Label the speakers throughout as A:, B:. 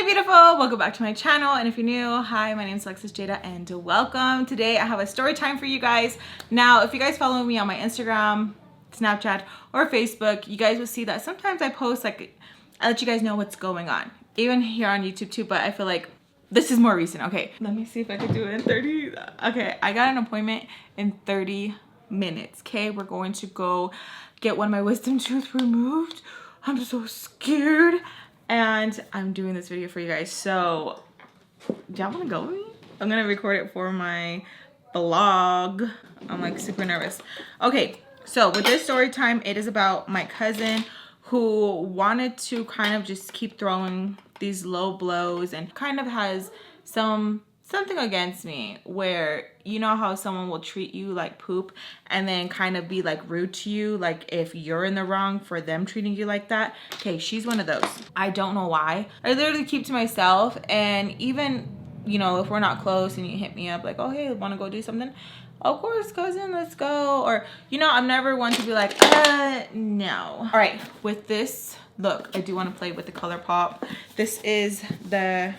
A: beautiful, welcome back to my channel. And if you're new, hi, my name is Alexis Jayda and welcome. Today I have a story time for you guys. Now if you guys follow me on my Instagram, Snapchat, or Facebook, you guys will see that sometimes I post, like, I let you guys know what's going on, even here on YouTube too, but I feel like this is more recent. Okay, let me see if I can do it in 30. Okay, I got an appointment in 30 minutes. Okay, we're going to go get one of my wisdom tooth removed. I'm so scared. And I'm doing this video for you guys. So, do y'all want to go with me? I'm going to record it for my vlog. I'm like super nervous. Okay, so with this story time, it is about my cousin who wanted to kind of just keep throwing these low blows and kind of has something against me, where you know how someone will treat you like poop and then kind of be like rude to you, like if you're in the wrong for them treating you like that. Okay, she's one of those. I don't know why. I literally keep to myself, and even, you know, if we're not close and you hit me up like, oh hey, want to go do something, of course cousin, let's go. Or, you know, I'm never one to be like no. All right, with this look, I do want to play with the Colourpop. This is the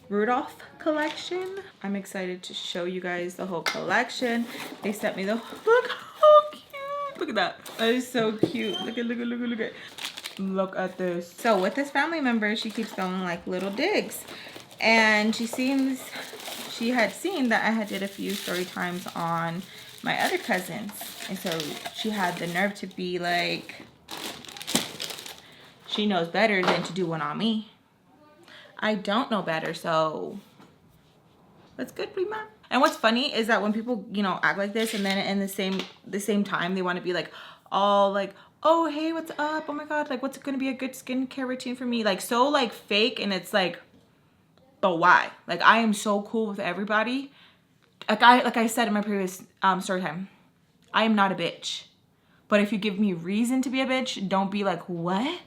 A: Rudolph collection. I'm excited to show you guys the whole collection. They sent me the, look how cute, look at that. That is so cute. Look at this. So with this family member, she keeps going like little digs, and she had seen that I had did a few story times on my other cousins, and so she had the nerve to be like, she knows better than to do one on me. I don't know better, so that's good, prima. And what's funny is that when people, you know, act like this, and then in the same time they want to be like all like, oh hey, what's up, oh my god, like what's gonna be a good skincare routine for me, like so like fake. And it's like, but why? Like, I am so cool with everybody. Like I said in my previous story time, I am not a bitch. But if you give me reason to be a bitch, don't be like, what?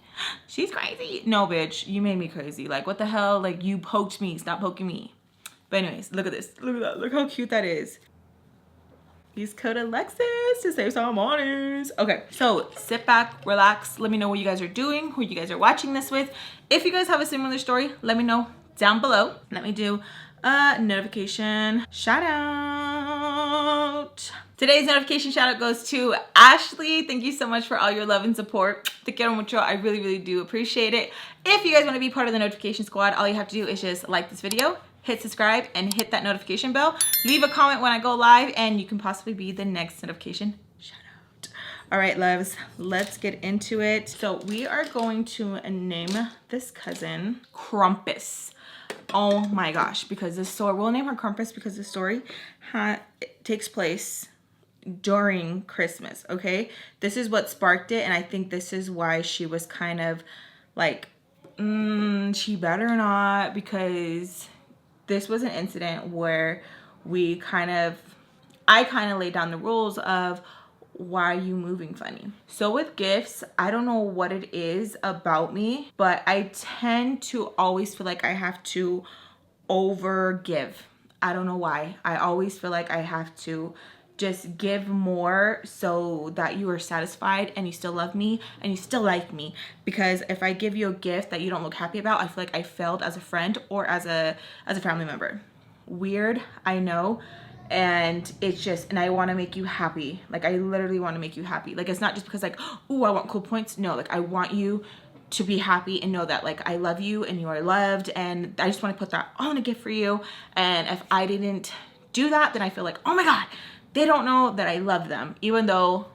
A: She's crazy. No, bitch, you made me crazy. Like, what the hell? Like, you poked me. Stop poking me. But anyways, look at this. Look at that. Look how cute that is. Use code Alexis to save some monies. Okay, so sit back, relax. Let me know what you guys are doing, who you guys are watching this with. If you guys have a similar story, let me know down below. Let me do a notification shout out. Today's notification shout out goes to Ashley. Thank you so much for all your love and support. Te quiero mucho. I really, really do appreciate it. If you guys want to be part of the notification squad, all you have to do is just like this video, hit subscribe, and hit that notification bell. Leave a comment when I go live, and you can possibly be the next notification shout out. All right, loves, let's get into it. So we are going to name this cousin Krampus. Oh my gosh, because this story, we'll name her Krampus because the story takes place during Christmas. Okay, this is what sparked it, and I think this is why she was kind of like, she better not, because this was an incident where I kind of laid down the rules of, why are you moving funny? So with gifts, I don't know what it is about me, but I tend to always feel like I have to over give. I don't know why. I always feel like I have to just give more so that you are satisfied and you still love me and you still like me. Because if I give you a gift that you don't look happy about, I feel like I failed as a friend or as a family member. Weird, I know. And it's just, and I want to make you happy. Like, I literally want to make you happy. Like, it's not just because like, oh, I want cool points. No, like, I want you to be happy and know that like I love you and you are loved, and I just want to put that all in a gift for you. And if I didn't do that, then I feel like, oh my god, they don't know that I love them, even though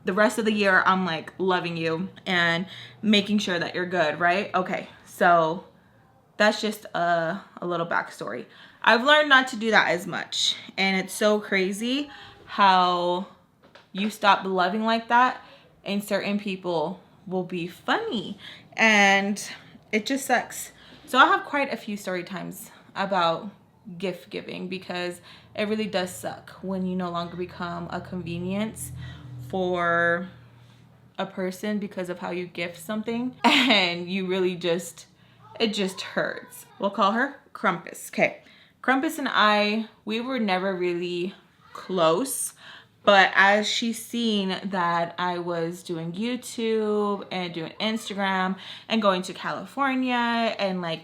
A: the rest of the year I'm like loving you and making sure that you're good, right? Okay, so that's just a little backstory. I've learned not to do that as much, and it's so crazy how you stop loving like that and certain people will be funny, and it just sucks. So I have quite a few story times about gift giving, because it really does suck when you no longer become a convenience for a person because of how you gift something, and you really just, it just hurts. We'll call her Krampus. Okay, Krampus and I, we were never really close, but as she's seen that I was doing YouTube and doing Instagram and going to California and like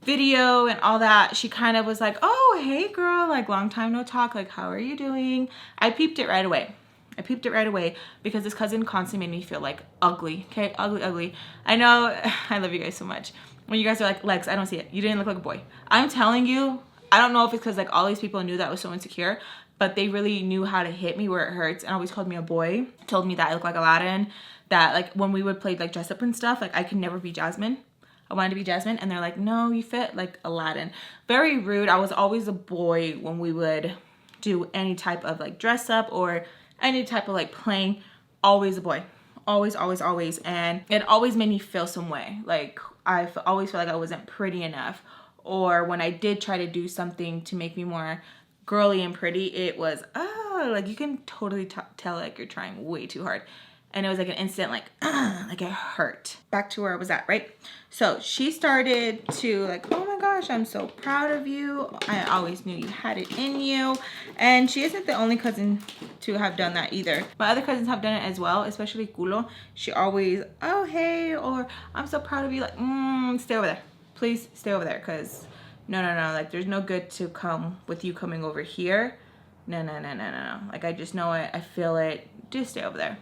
A: video and all that, she kind of was like, oh, hey girl, like long time no talk, like how are you doing? I peeped it right away. I peeped it right away because this cousin constantly made me feel like ugly, okay? Ugly. I know, I love you guys so much. When you guys are like, Lex, I don't see it. You didn't look like a boy. I'm telling you, I don't know if it's because like all these people knew that I was so insecure, but they really knew how to hit me where it hurts and always called me a boy. Told me that I look like Aladdin, that like when we would play like dress up and stuff, like I could never be Jasmine. I wanted to be Jasmine, and they're like, no, you fit like Aladdin. Very rude. I was always a boy when we would do any type of like dress up or any type of like playing. Always a boy. Always. And it always made me feel some way. Like I always felt like I wasn't pretty enough. Or when I did try to do something to make me more girly and pretty, it was, oh, like you can totally tell like you're trying way too hard. And it was like an instant like it hurt. Back to where I was at, right? So she started to like, oh my gosh, I'm so proud of you. I always knew you had it in you. And she isn't the only cousin to have done that either. My other cousins have done it as well, especially Culo. She always, oh hey, or I'm so proud of you. Like, stay over there. Please stay over there, because no. Like there's no good to come with you coming over here. No. Like I just know it. I feel it. Just stay over there.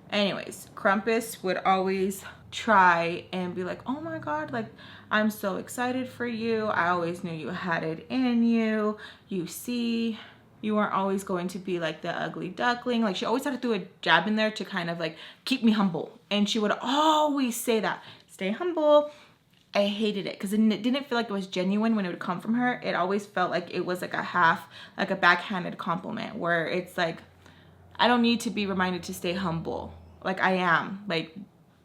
A: Anyways, Krampus would always try and be like, oh my god, like I'm so excited for you. I always knew you had it in you. You see, you weren't always going to be like the ugly duckling. Like she always had to throw a jab in there to kind of like keep me humble. And she would always say that, stay humble. I hated it because it didn't feel like it was genuine when it would come from her. It always felt like it was like a half, like a backhanded compliment where it's like, I don't need to be reminded to stay humble. Like I am. Like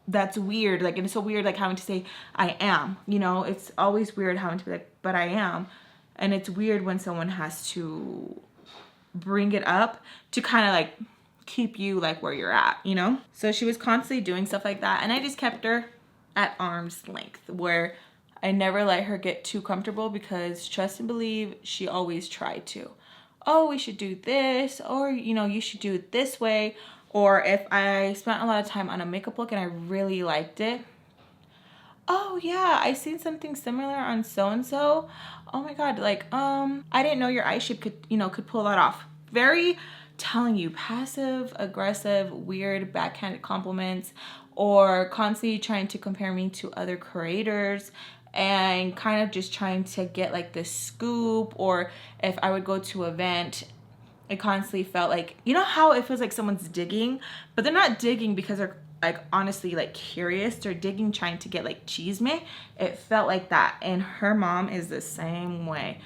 A: that's weird. Like, and it's so weird like having to say I am, you know? It's always weird having to be like, but I am. And it's weird when someone has to bring it up to kind of like keep you like where you're at, you know? So she was constantly doing stuff like that. And I just kept her at arm's length where I never let her get too comfortable because trust and believe, she always tried to. Oh, we should do this, or you know, you should do it this way. Or if I spent a lot of time on a makeup look and I really liked it, oh yeah, I seen something similar on so-and-so. Oh my god, like I didn't know your eye shape could pull that off. Very, telling you, passive aggressive, weird backhanded compliments, or constantly trying to compare me to other creators and kind of just trying to get like the scoop. Or if I would go to an event, it constantly felt like, you know how it feels like someone's digging, but they're not digging because they're like honestly like curious. They're digging trying to get like chisme. It felt like that. And her mom is the same way.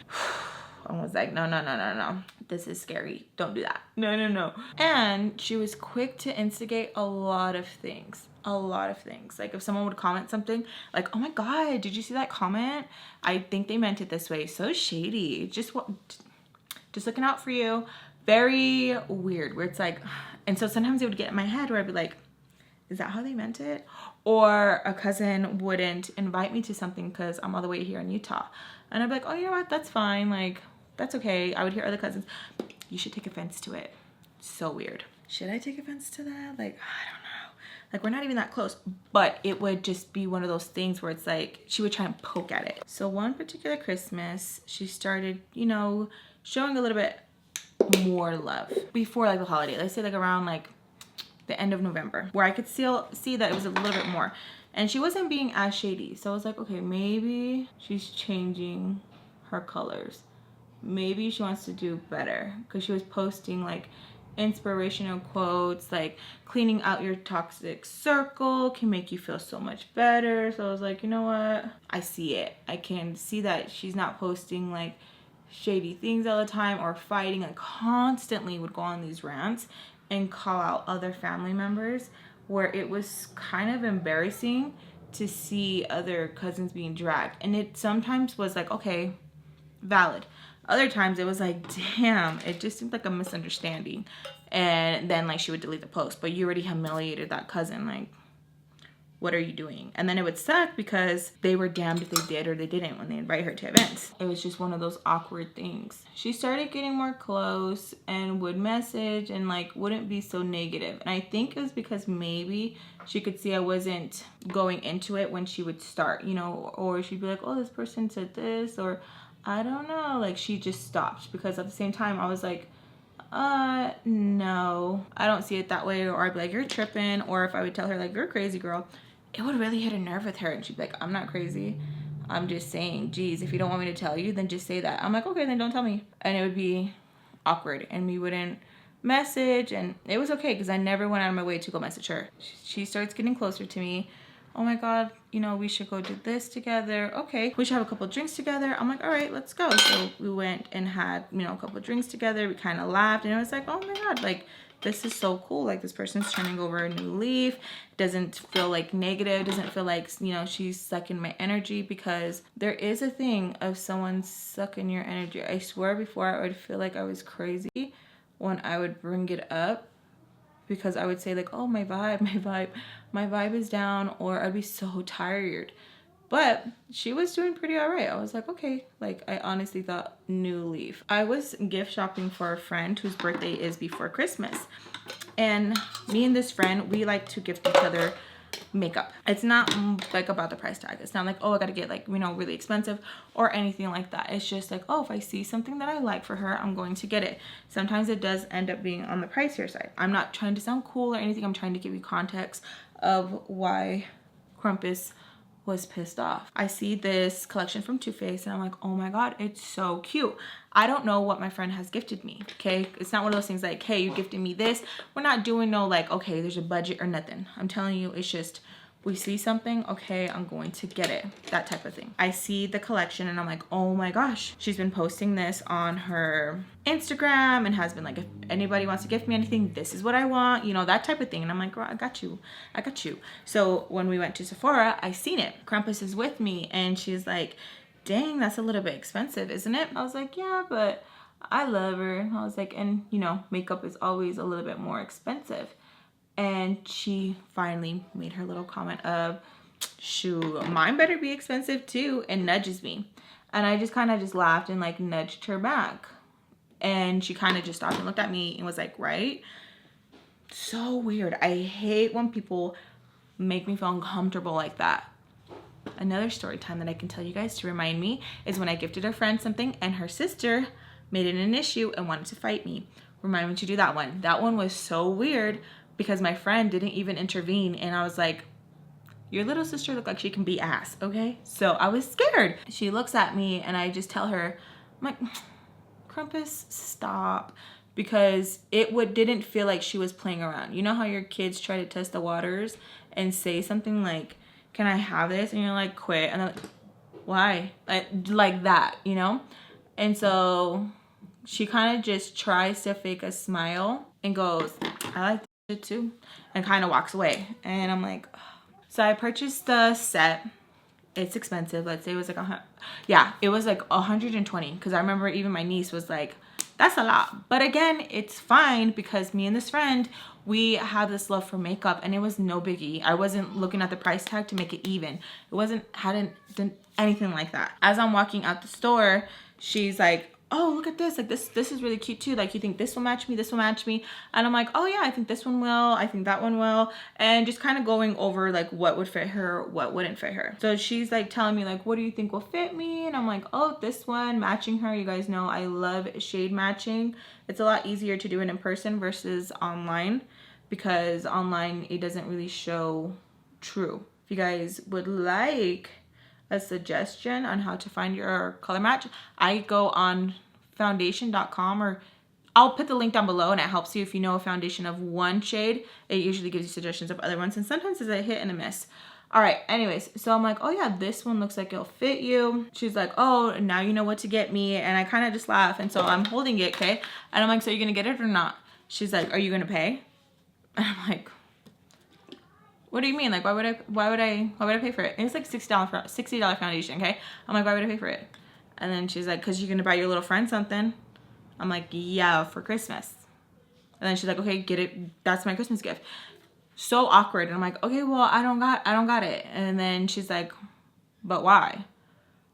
A: I was like, no. This is scary. Don't do that. No. And she was quick to instigate a lot of things. Like if someone would comment something like, oh my god, did you see that comment? I think they meant it this way. So shady. Just looking out for you. Very weird, where it's like, and so sometimes it would get in my head where I'd be like, is that how they meant it? Or a cousin wouldn't invite me to something because I'm all the way here in Utah. And I'd be like, oh, you know what? That's fine. Like, that's okay. I would hear other cousins, you should take offense to it. So weird. Should I take offense to that? Like, I don't know. Like, we're not even that close. But it would just be one of those things where it's like, she would try and poke at it. So one particular Christmas, she started, you know, showing a little bit more love before like the holiday. Let's say like around like the end of November, where I could still see that it was a little bit more. And she wasn't being as shady. So I was like, okay, maybe she's changing her colors. Maybe she wants to do better, because she was posting like inspirational quotes like cleaning out your toxic circle can make you feel so much better. So I was like, you know what? I see it. I can see that she's not posting like shady things all the time or fighting, and constantly would go on these rants and call out other family members, where it was kind of embarrassing to see other cousins being dragged. And it sometimes was like, okay, valid. Other times it was like, damn, it just seemed like a misunderstanding. And then like she would delete the post, but you already humiliated that cousin. Like, what are you doing? And then it would suck because they were damned if they did or they didn't when they invite her to events. It was just one of those awkward things. She started getting more close and would message and like wouldn't be so negative. And I think it was because maybe she could see I wasn't going into it when she would start, you know, or she'd be like, oh, this person said this, or I don't know, like she just stopped. Because at the same time I was like, no, I don't see it that way. Or I'd be like, you're tripping. Or if I would tell her like, you're a crazy girl, it would really hit a nerve with her. And she'd be like, I'm not crazy. I'm just saying, geez, if you don't want me to tell you, then just say that. I'm like, okay, then don't tell me. And it would be awkward and we wouldn't message. And it was okay because I never went out of my way to go message her. She starts getting closer to me. Oh my God, you know, we should go do this together. Okay, we should have a couple of drinks together. I'm like, all right, let's go. So we went and had, you know, a couple of drinks together. We kind of laughed and it was like, oh my God, like, this is so cool. Like this person's turning over a new leaf. Doesn't feel like negative. Doesn't feel like, you know, she's sucking my energy, because there is a thing of someone sucking your energy. I swear before I would feel like I was crazy when I would bring it up, because I would say like, oh, my vibe is down, or I'd be so tired. But she was doing pretty all right. I was like, okay, like I honestly thought new leaf. I was gift shopping for a friend whose birthday is before Christmas. And me and this friend, we like to gift each other makeup. It's not like about the price tag. It's not like, oh, I gotta get like, you know, really expensive or anything like that. It's just like, oh, if I see something that I like for her, I'm going to get it. Sometimes it does end up being on the pricier side. I'm not trying to sound cool or anything. I'm trying to give you context of why Krampus was pissed off. I see this collection from Too Faced and I'm like, oh my God, it's so cute. I don't know what my friend has gifted me, okay? It's not one of those things like, hey, you gifted me this. We're not doing no like, okay, there's a budget or nothing. I'm telling you, it's just, we see something, okay, I'm going to get it, that type of thing. I see the collection and I'm like, oh my gosh, she's been posting this on her Instagram and has been like, if anybody wants to gift me anything, this is what I want, you know, that type of thing. And I'm like, girl, I got you. So when we went to Sephora, I seen it. Krampus is with me and she's like, dang, that's a little bit expensive, isn't it? I was like, yeah, but I love her. I was like, and you know, makeup is always a little bit more expensive. And she finally made her little comment of, shoot, mine better be expensive too, and nudges me. And I just kind of just laughed and like nudged her back. And she kind of just stopped and looked at me and was like, right? So weird. I hate when people make me feel uncomfortable like that. Another story time that I can tell you guys to remind me is when I gifted a friend something and her sister made it an issue and wanted to fight me. Remind me to do that one. That one was so weird, because my friend didn't even intervene and I was like, your little sister looked like she can be ass, okay? So I was scared. She looks at me and I just tell her, I'm like, Krampus, stop. Because it didn't feel like she was playing around. You know how your kids try to test the waters and say something like, can I have this? And you're like, quit. And I'm like, why? Like that, you know? And so she kind of just tries to fake a smile and goes, I like it too, and kind of walks away. And I'm like, ugh. So I purchased the set. It's expensive. Let's say it was like it was like 120, because I remember even my niece was like, that's a lot. But again, it's fine, because me and this friend, we have this love for makeup and it was no biggie. I wasn't looking at the price tag to make it even. It hadn't done anything like that. As I'm walking out the store, she's like, oh, look at this, like this is really cute too, like you think this will match me, this will match me? And I'm like, oh yeah, I think this one will, I think that one will, and just kind of going over like what would fit her, what wouldn't fit her. So she's like telling me like, what do you think will fit me? And I'm like, oh, this one, matching her. You guys know I love shade matching. It's a lot easier to do it in person versus online, because online it doesn't really show true. If you guys would like a suggestion on how to find your color match, I go on foundation.com, or I'll put the link down below, and it helps you if you know a foundation of one shade. It usually gives you suggestions of other ones, and sometimes it's a hit and a miss. All right, anyways, so I'm like, oh yeah, this one looks like it'll fit you. She's like, oh, now you know what to get me. And I kind of just laugh, and so I'm holding it, okay? And I'm like, so you're gonna get it or not? She's like, are you gonna pay? And I'm like, what do you mean? Like, why would I pay for it? And it's like $60 foundation, okay? I'm like, why would I pay for it? And then she's like, because you're gonna buy your little friend something. I'm like, yeah, for Christmas. And then she's like, okay, get it. That's my Christmas gift. So awkward. And I'm like, okay, well, I don't got it. And then she's like, but why?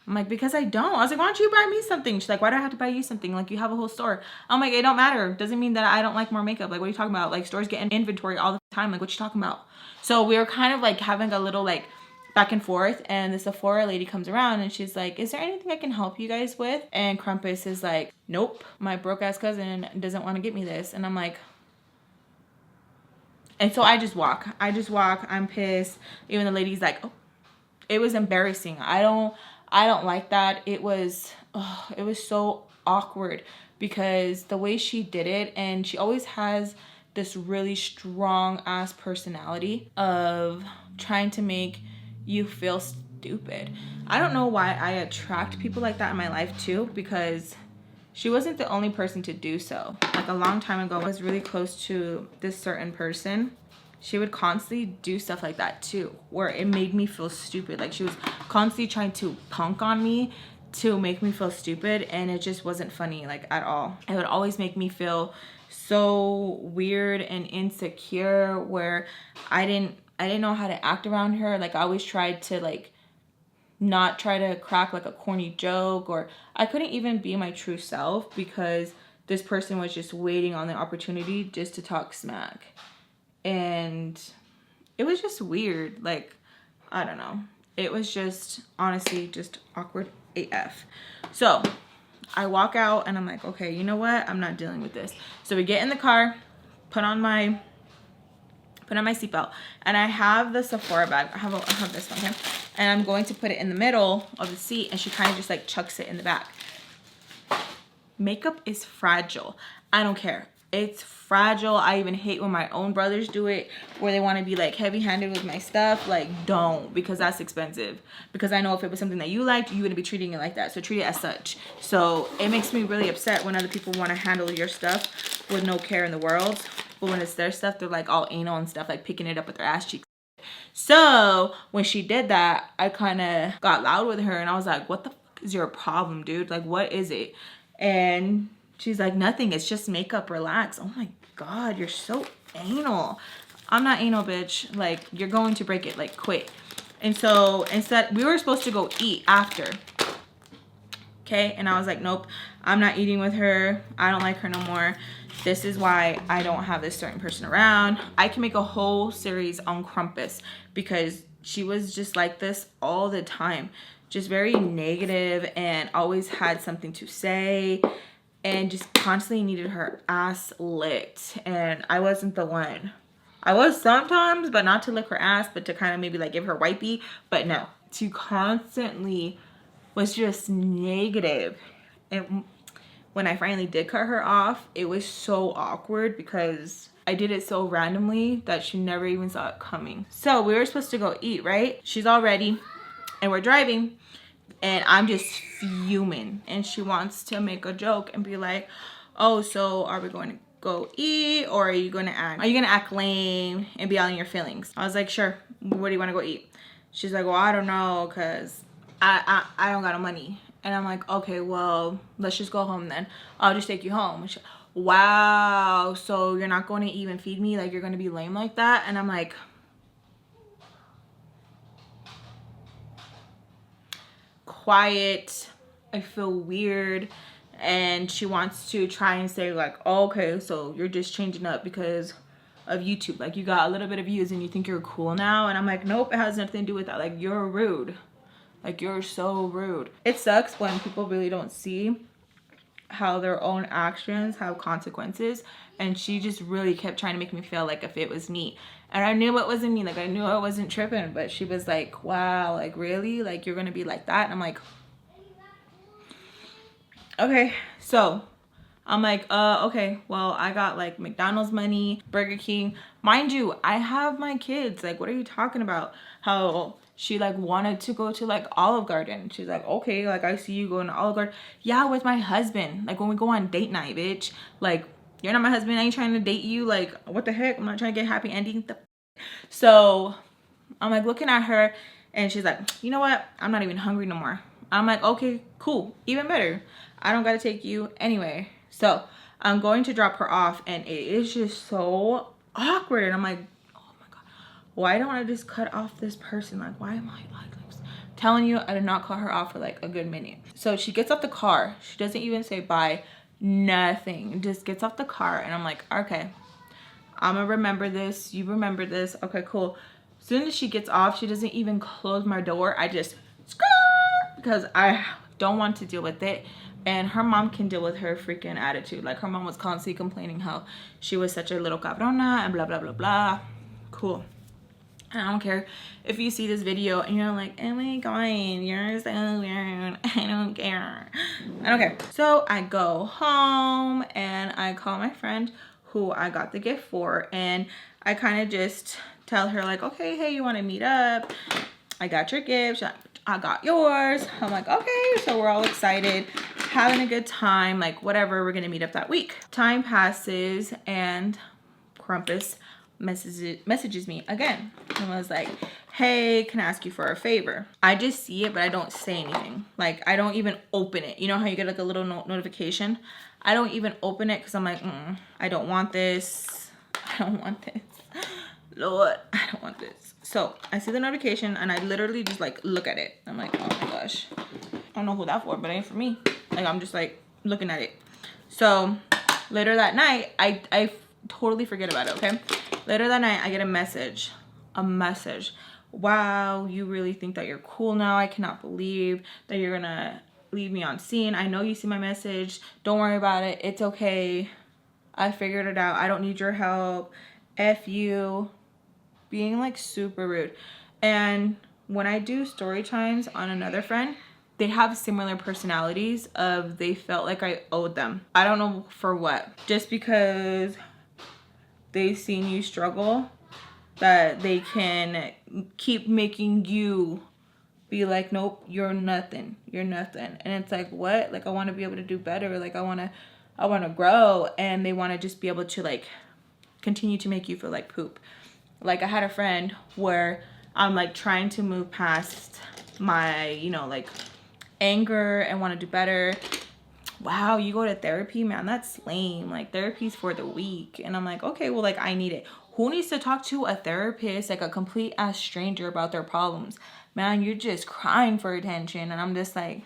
A: I'm like, because I don't. I was like, why don't you buy me something? She's like, why do I have to buy you something? Like, you have a whole store. I'm like, it don't matter. Doesn't mean that I don't like more makeup. Like, what are you talking about? Like, stores get inventory all the time. Like, what you talking about? So we were kind of like having a little like back and forth, and the Sephora lady comes around and she's like, is there anything I can help you guys with? And Krampus is like, nope, my broke ass cousin doesn't want to get me this. And I'm like, and so I just walk. I'm pissed. Even the lady's like, oh, it was embarrassing. I don't like that. It was so awkward because the way she did it, and she always has this really strong ass personality of trying to make you feel stupid. I don't know why I attract people like that in my life too, because she wasn't the only person to do so. Like a long time ago, I was really close to this certain person. She would constantly do stuff like that too, where it made me feel stupid. Like she was constantly trying to punk on me to make me feel stupid, and it just wasn't funny, like, at all. It would always make me feel so weird and insecure, where I didn't know how to act around her. Like I always tried to like not try to crack like a corny joke, or I couldn't even be my true self because this person was just waiting on the opportunity just to talk smack. And it was just weird. Like, I don't know. It was just, honestly, just awkward AF. So I walk out and I'm like, okay, you know what? I'm not dealing with this. So we get in the car, put on my seatbelt, and I have the Sephora bag. I have this one here, and I'm going to put it in the middle of the seat, and she kind of just like chucks it in the back. Makeup is fragile. I don't care. It's fragile. I even hate when my own brothers do it, where they want to be like heavy-handed with my stuff. Like, don't, because that's expensive. Because I know if it was something that you liked, you wouldn't be treating it like that. So treat it as such. So it makes me really upset when other people want to handle your stuff with no care in the world. But when it's their stuff, they're like all anal and stuff, like picking it up with their ass cheeks. So when she did that, I kind of got loud with her, and I was like, what the fuck is your problem, dude? Like, what is it? And she's like, nothing, it's just makeup, relax. Oh my God, you're so anal. I'm not anal, bitch. Like, you're going to break it, like, quit. And so instead, we were supposed to go eat after. Okay, and I was like, nope, I'm not eating with her. I don't like her no more. This is why I don't have this certain person around. I can make a whole series on Krampus because she was just like this all the time. Just very negative and always had something to say and just constantly needed her ass licked. And I wasn't the one. I was sometimes, but not to lick her ass, but to kind of maybe like give her wipey. But no, to constantly was just negative. And when I finally did cut her off, it was so awkward because I did it so randomly that she never even saw it coming. So we were supposed to go eat, right? She's all ready and we're driving and I'm just fuming. And she wants to make a joke and be like, oh, so are we going to go eat, or are you gonna act lame and be all in your feelings? I was like, sure, where do you want to go eat? She's like, well, I don't know, because I don't got no money. And I'm like, okay, well, let's just go home then. I'll just take you home. She, wow, so you're not going to even feed me? Like, you're going to be lame like that? And I'm like, quiet. I feel weird. And she wants to try and say like, oh, okay, so you're just changing up because of YouTube. Like, you got a little bit of views and you think you're cool now. And I'm like, nope, it has nothing to do with that. Like, you're rude. Like, you're so rude. It sucks when people really don't see how their own actions have consequences. And she just really kept trying to make me feel like if it was me. And I knew it wasn't me. Like, I knew I wasn't tripping. But she was like, wow, like, really? Like, you're going to be like that? And I'm like, okay. So I'm like, okay, well, I got like McDonald's money, Burger King. Mind you, I have my kids. Like, what are you talking about? How she like wanted to go to like Olive Garden. She's like, okay, like I see you going to Olive Garden. Yeah, with my husband. Like when we go on date night, bitch. Like, you're not my husband. I ain't trying to date you. Like, what the heck? I'm not trying to get happy ending. So I'm like looking at her and she's like, you know what? I'm not even hungry no more. I'm like, okay, cool. Even better. I don't got to take you anyway. So I'm going to drop her off and it is just so awkward. And I'm like, oh my God. why don't I just cut off this person? Like, why am I like telling you? I did not call her off for like a good minute. So she gets off the car. She doesn't even say bye, nothing. Just gets off the car, and I'm like, okay, I'm gonna remember this. You remember this. Okay, cool. As soon as she gets off, she doesn't even close my door. I just because I don't want to deal with it. And her mom can deal with her freaking attitude. Like, her mom was constantly complaining how she was such a little cabrona and blah blah blah blah. Cool. And I don't care if you see this video and you're like, oh my god, you're so weird. I don't care. I don't care. So I go home and I call my friend who I got the gift for, and I kind of just tell her like, okay, hey, you want to meet up? I got your gift. I got yours. I'm like, okay. So we're all excited, having a good time, like whatever, we're gonna meet up that week. Time passes and Krampus messages me again and was like, hey, can I ask you for a favor? I just see it, but I don't say anything. Like, I don't even open it. You know how you get like a little notification? I don't even open it because I'm like, I don't want this. I don't want this. Lord, I don't want this. So I see the notification and I literally just like look at it. I'm like, oh my gosh, I don't know who that for, but it ain't for me. Like, I'm just like looking at it. So later that night, I totally forget about it, okay? Later that night, I get a message. Wow, you really think that you're cool now? I cannot believe that you're gonna leave me on scene. I know you see my message. Don't worry about it. It's okay. I figured it out. I don't need your help. F you. Being like super rude. And when I do story times on another friend, they have similar personalities of they felt like I owed them. I don't know for what. Just because they've seen you struggle, that they can keep making you be like, nope, you're nothing. You're nothing. And it's like, what? Like, I want to be able to do better. Like, I want to grow. And they want to just be able to like continue to make you feel like poop. Like, I had a friend where I'm like trying to move past my, you know, like anger and want to do better. Wow, you go to therapy? Man, that's lame. Like, therapy's for the weak. And I'm like, okay, well, like, I need it. Who needs to talk to a therapist, like a complete ass stranger, about their problems? Man, you're just crying for attention. And I'm just like,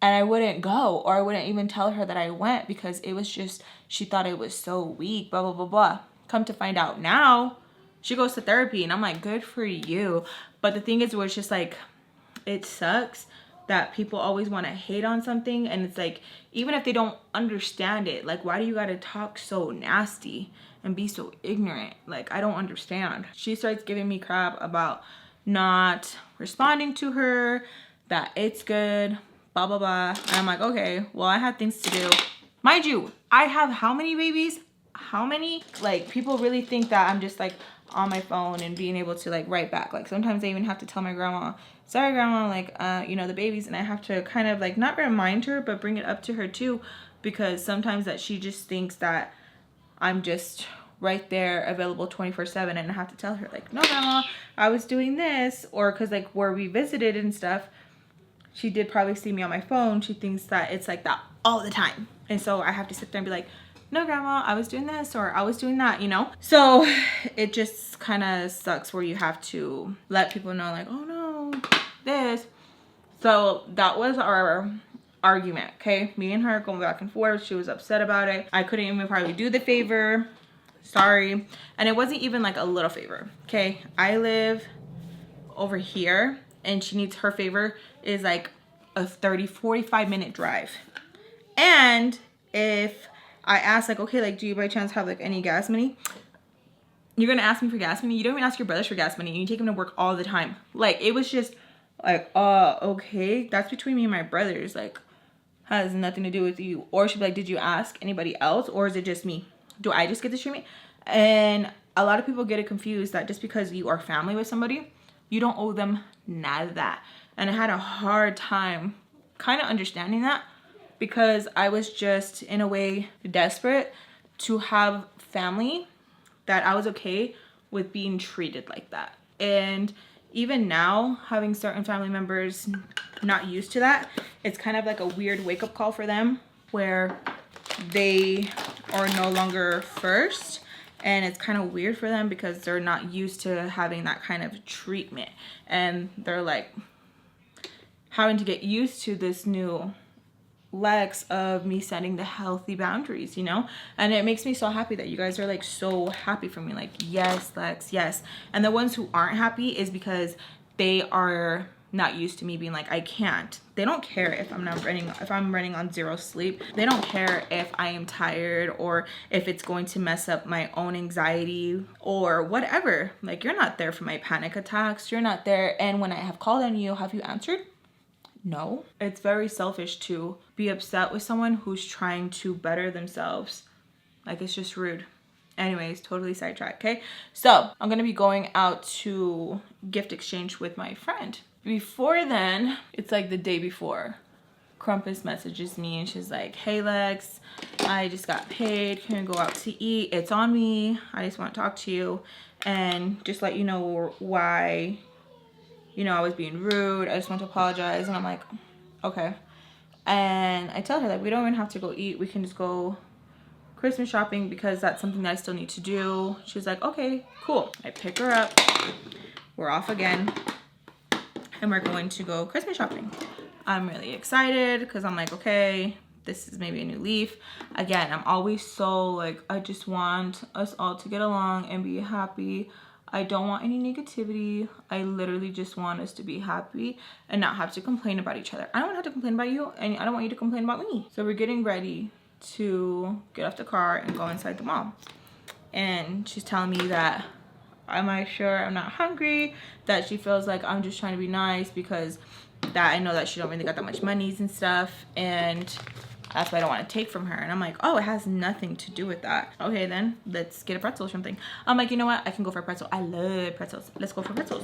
A: and I wouldn't go, or I wouldn't even tell her that I went because it was just, she thought it was so weak, blah, blah, blah, blah. Come to find out now, she goes to therapy, and I'm like, good for you. But the thing is, where it's just like, it sucks that people always want to hate on something. And it's like, even if they don't understand it, like, why do you got to talk so nasty and be so ignorant? Like, I don't understand. She starts giving me crap about not responding to her, that it's good, blah, blah, blah. And I'm like, okay, well, I had things to do. Mind you, I have how many babies? How many? Like, people really think that I'm just like on my phone and being able to like write back. Like, sometimes I even have to tell my grandma, sorry grandma, like you know, the babies. And I have to kind of like not remind her, but bring it up to her too, because sometimes that she just thinks that I'm just right there available 24/7, and I have to tell her like, no grandma, I was doing this. Or because like where we visited and stuff, she did probably see me on my phone. She thinks that it's like that all the time. And so I have to sit there and be like, no grandma, I was doing this, or I was doing that, you know? So it just kind of sucks where you have to let people know like, oh no, this. So that was our argument, okay? Me and her going back and forth. She was upset about it. I couldn't even probably do the favor. Sorry. And it wasn't even like a little favor, okay? I live over here, and she needs, her favor is like a 30-45 minute drive. And if I asked like, okay, like, do you by chance have like any gas money? You're gonna ask me for gas money? You don't even ask your brothers for gas money. You take them to work all the time. Like, it was just like, okay, that's between me and my brothers. Like, has nothing to do with you. Or she'd be like, did you ask anybody else, or is it just me? Do I just get this treatment? And a lot of people get it confused that just because you are family with somebody, you don't owe them nada. And I had a hard time kind of understanding that, because I was just in a way desperate to have family, that I was okay with being treated like that. And even now, having certain family members not used to that, it's kind of like a weird wake-up call for them, where they are no longer first and it's kind of weird for them because they're not used to having that kind of treatment, and they're like having to get used to this new Lex of me setting the healthy boundaries, you know. And it makes me so happy that you guys are like so happy for me, like, yes Lex, yes. And the ones who aren't happy is because they are not used to me being like, I can't. They don't care if I'm running on 0 sleep. They don't care if I am tired or if it's going to mess up my own anxiety or whatever. Like, you're not there for my panic attacks. You're not there. And when I have called on you, have you answered? No. It's very selfish to be upset with someone who's trying to better themselves. Like, it's just rude. Anyways, totally sidetracked, okay? So I'm gonna be going out to gift exchange with my friend. Before then, it's like the day before, Krampus messages me and she's like, hey Lex, I just got paid, can we go out to eat? It's on me, I just want to talk to you and just let you know why, you know, I was being rude. I just want to apologize. And I'm like, okay. And I tell her that we don't even have to go eat, we can just go Christmas shopping because that's something that I still need to do. She's like, okay, cool. I pick her up, we're off again, and we're going to go Christmas shopping. I'm really excited because I'm like, okay, this is maybe a new leaf. Again, I'm always so like, I just want us all to get along and be happy. I don't want any negativity. I literally just want us to be happy and not have to complain about each other. I don't have to complain about you and I don't want you to complain about me. So we're getting ready to get off the car and go inside the mall. And she's telling me that, am I sure I'm not hungry? That she feels like I'm just trying to be nice because that I know that she don't really got that much monies and stuff, and that's what I don't want to take from her. And I'm like, oh, it has nothing to do with that. Okay, then let's get a pretzel or something. I'm like, you know what? I can go for a pretzel. I love pretzels. Let's go for pretzels.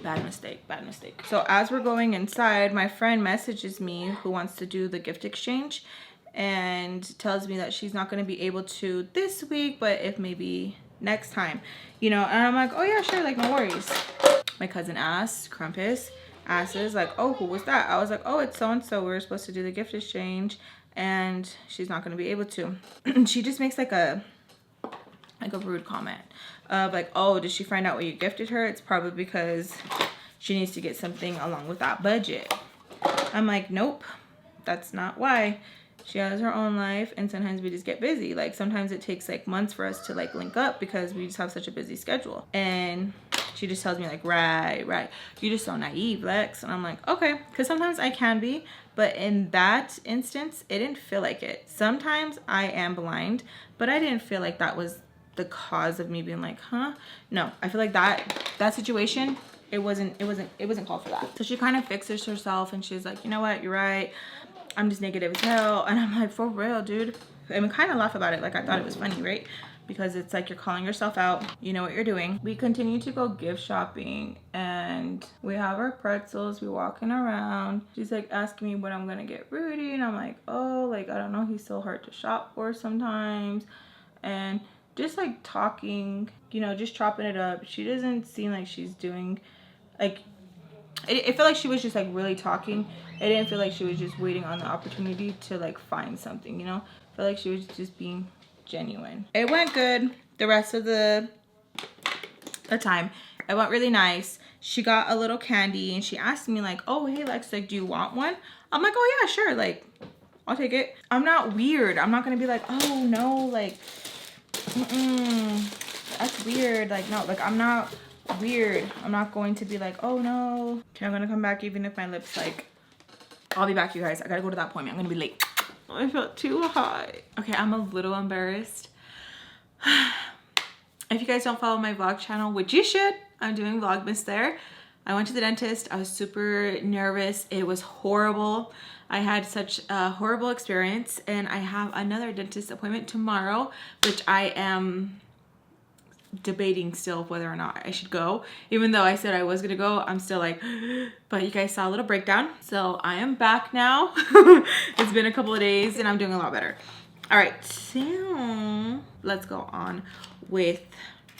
A: Bad mistake, bad mistake. So as we're going inside, my friend messages me who wants to do the gift exchange and tells me that she's not going to be able to this week, but if maybe next time, you know. And I'm like, oh yeah, sure, like no worries. My cousin asked, Krampus asks like, oh, who was that? I was like, oh, it's so and so, we were supposed to do the gift exchange and she's not going to be able to. She just makes like a rude comment of like, oh, did she find out what you gifted her? It's probably because she needs to get something along with that budget. I'm like, nope, that's not why. She has her own life and sometimes we just get busy. Like sometimes it takes like months for us to like link up because we just have such a busy schedule. And she just tells me like, right, you're just so naive, Lex. And I'm like, okay, because sometimes I can be, but in that instance, it didn't feel like it. Sometimes I am blind, but I didn't feel like that was the cause of me being like, huh? No, I feel like that situation, it wasn't called for that. So she kind of fixes herself and she's like, you know what, you're right. I'm just negative as hell. And I'm like, for real, dude. I mean, kind of laugh about it. Like I thought it was funny, right? Because it's like you're calling yourself out. You know what you're doing. We continue to go gift shopping and we have our pretzels. We're walking around. She's like asking me what I'm gonna get Rudy. And I'm like, oh, like, I don't know. He's so hard to shop for sometimes. And just like talking, you know, just chopping it up. She doesn't seem like she's doing like, it felt like she was just like really talking. It didn't feel like she was just waiting on the opportunity to like find something, you know. I felt like she was just being genuine. It went good the rest of the time. It went really nice. She got a little candy and she asked me like, oh, hey Lex, like, do you want one? I'm like, oh yeah, sure, like, I'll take it. I'm not weird. I'm not gonna be like, oh no, like, that's weird. Like, no, like, I'm not weird. I'm not going to be like, oh no. Okay, I'm gonna come back even if my lips, like, I'll be back, you guys. I gotta go to that appointment. I'm gonna be late. I felt too high. Okay, I'm a little embarrassed. If you guys don't follow my vlog channel, which you should, I'm doing Vlogmas there. I went to the dentist. I was super nervous. It was horrible. I had such a horrible experience and I have another dentist appointment tomorrow, which I am debating still whether or not I should go. Even though I said I was gonna go, I'm still like, but you guys saw a little breakdown. So I am back now. It's been a couple of days and I'm doing a lot better. All right, so let's go on with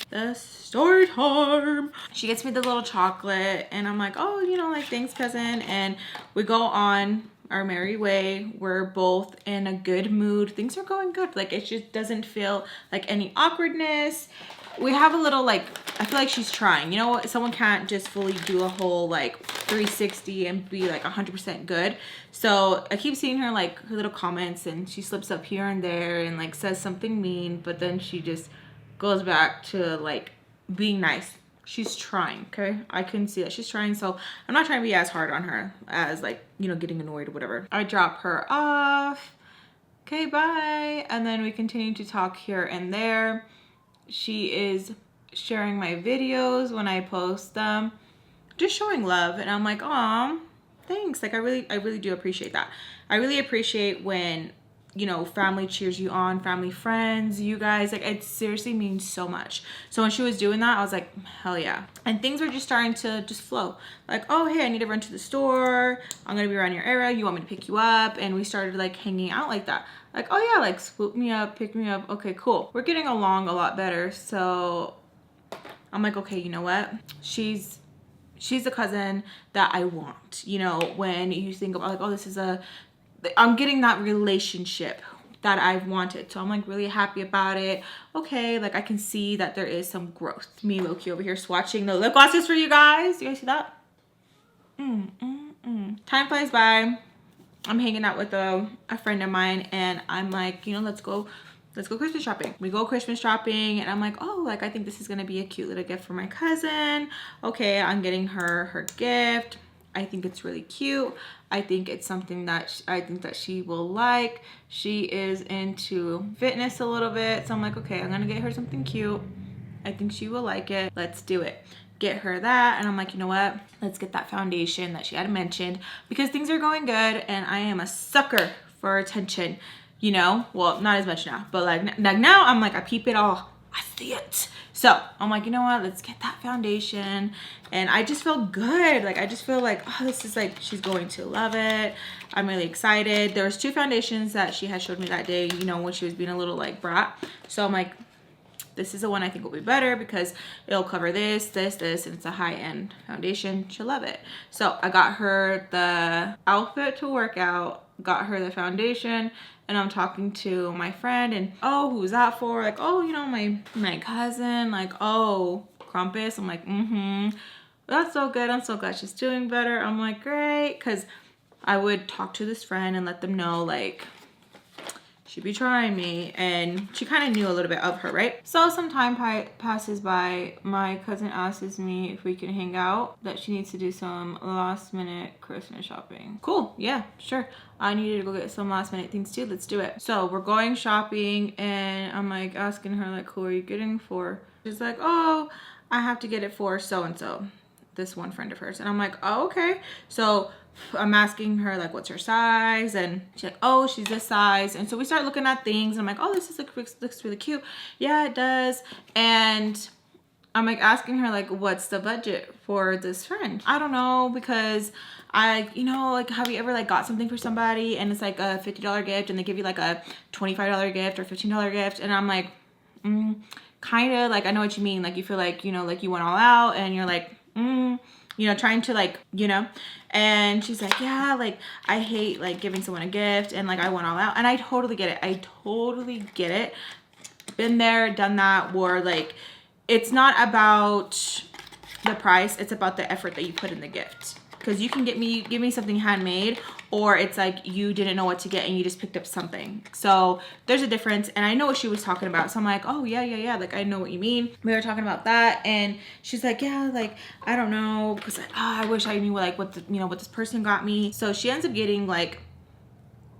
A: the story time. She gets me the little chocolate and I'm like, oh, you know, like, thanks cousin. And we go on our merry way. We're both in a good mood. Things are going good. Like, it just doesn't feel like any awkwardness. We have a little, like, I feel like she's trying. You know what? Someone can't just fully do a whole, like, 360 and be, like, 100% good. So I keep seeing her, like, her little comments, and she slips up here and there and, like, says something mean, but then she just goes back to, like, being nice. She's trying, okay? I can see that she's trying, so I'm not trying to be as hard on her as, like, you know, getting annoyed or whatever. I drop her off. Okay, bye. And then we continue to talk here and there. She is sharing my videos when I post them, just showing love, and I'm like, aw, thanks. Like, I really do appreciate that. I really appreciate when, you know, family cheers you on, family, friends, you guys, like, it seriously means so much. So when she was doing that, I was like, hell yeah. And things were just starting to just flow. Like, oh, hey, I need to run to the store. I'm gonna be around your area. You want me to pick you up? And we started, like, hanging out like that. Like, oh yeah, like, swoop me up, pick me up. Okay, cool. We're getting along a lot better. So I'm like, okay, you know what? She's the cousin that I want. You know, when you think about, like, oh, this is I'm getting that relationship that I've wanted. So I'm, like, really happy about it. Okay, like, I can see that there is some growth. Me, low-key, over here swatching the lip glosses for you guys. You guys see that? Time flies by. I'm hanging out with a friend of mine, and I'm like, you know, let's go Christmas shopping. We go Christmas shopping, and I'm like, oh, like, I think this is gonna be a cute little gift for my cousin. Okay, I'm getting her gift. I think it's really cute. I think it's something that I think that she will like. She is into fitness a little bit, so I'm like, okay, I'm gonna get her something cute. I think she will like it. Let's do it. Get her that, and I'm like, you know what? Let's get that foundation that she had mentioned, because things are going good, and I am a sucker for attention. You know, well, not as much now, but like now I'm like, I peep it all. I see it. So I'm like, you know what? Let's get that foundation. And I just feel good. Like, I just feel like, oh, this is like, she's going to love it. I'm really excited. There was 2 foundations that she had showed me that day, you know, when she was being a little like brat. So I'm like, this is the one I think will be better because it'll cover this, and it's a high-end foundation. She'll love it. So I got her the outfit to work out, got her the foundation, and I'm talking to my friend, and oh, who's that for? Like, oh, you know, my cousin. Like, oh, Crumpus. I'm like, that's so good. I'm so glad she's doing better. I'm like, great, because I would talk to this friend and let them know, like, she'd be trying me, and she kind of knew a little bit of her, right? So some time passes by. My cousin asks me if we can hang out, that she needs to do some last minute Christmas shopping. Cool, yeah, sure. I needed to go get some last minute things too. Let's do it. So we're going shopping, and I'm like asking her, like, who are you getting for? She's like, oh, I have to get it for so-and-so, this one friend of hers. And I'm like, oh, okay. So I'm asking her, like, what's her size, and she's like, oh, she's this size. And so we start looking at things, and I'm like, oh, this is looks really cute. Yeah, it does. And I'm like asking her, like, what's the budget for this friend? I don't know, because you know, like, have you ever like got something for somebody and it's like a $50 gift, and they give you like a $25 gift or $15 gift, and I'm like, kind of, like, I know what you mean. Like, you feel like, you know, like you went all out, and you're like, you know, trying to, like, you know. And she's like, yeah, like, I hate like giving someone a gift, and like I went all out. And I totally get it. I totally get it. Been there, done that, where like it's not about the price, it's about the effort that you put in the gift. Because you can give me something handmade, or it's like you didn't know what to get and you just picked up something. So there's a difference, and I know what she was talking about. So I'm like, oh yeah, like, I know what you mean. We were talking about that, and she's like, yeah, like, I don't know, because like, oh, I wish I knew like what this person got me. So she ends up getting like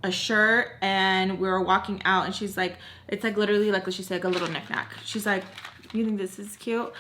A: a shirt, and we were walking out, and she's like, it's like literally like she said, like a little knickknack. She's like, you think this is cute?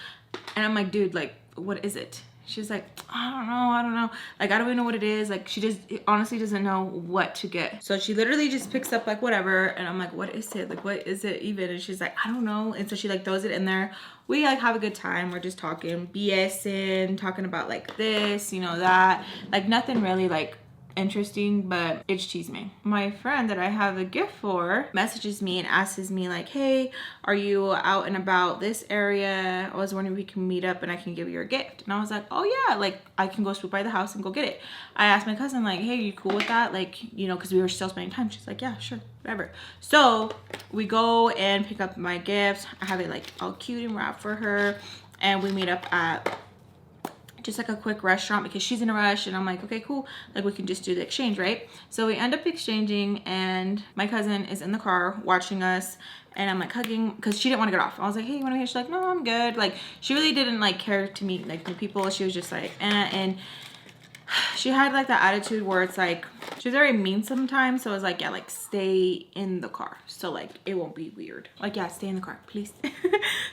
A: And I'm like, dude, like, what is it? She's like, I don't know. Like, I don't even know what it is. Like, she just honestly doesn't know what to get. So she literally just picks up like whatever. And I'm like, what is it? Like, what is it even? And she's like, I don't know. And so she like throws it in there. We like have a good time. We're just talking BSing, talking about like this, you know, that. Like, nothing really like interesting, but it's chisme. My friend that I have a gift for messages me and asks me like, hey, are you out and about this area? I was wondering if we can meet up and I can give you a gift. And I was like, oh yeah, like I can go swoop by the house and go get it. I asked my cousin like, hey, are you cool with that? Like, you know, because we were still spending time. She's like, yeah, sure, whatever. So we go and pick up my gifts. I have it like all cute and wrapped for her, and we meet up at just like a quick restaurant because she's in a rush, and I'm like, okay, cool, like we can just do the exchange, right? So we end up exchanging, and my cousin is in the car watching us, and I'm like hugging because she didn't want to get off. I was like, hey, you want to meet? She's like, no, I'm good. Like she really didn't like care to meet like new people. She was just like, and she had like that attitude where it's like she's very mean sometimes, so it's like, yeah, like stay in the car so like it won't be weird, like, yeah, stay in the car please.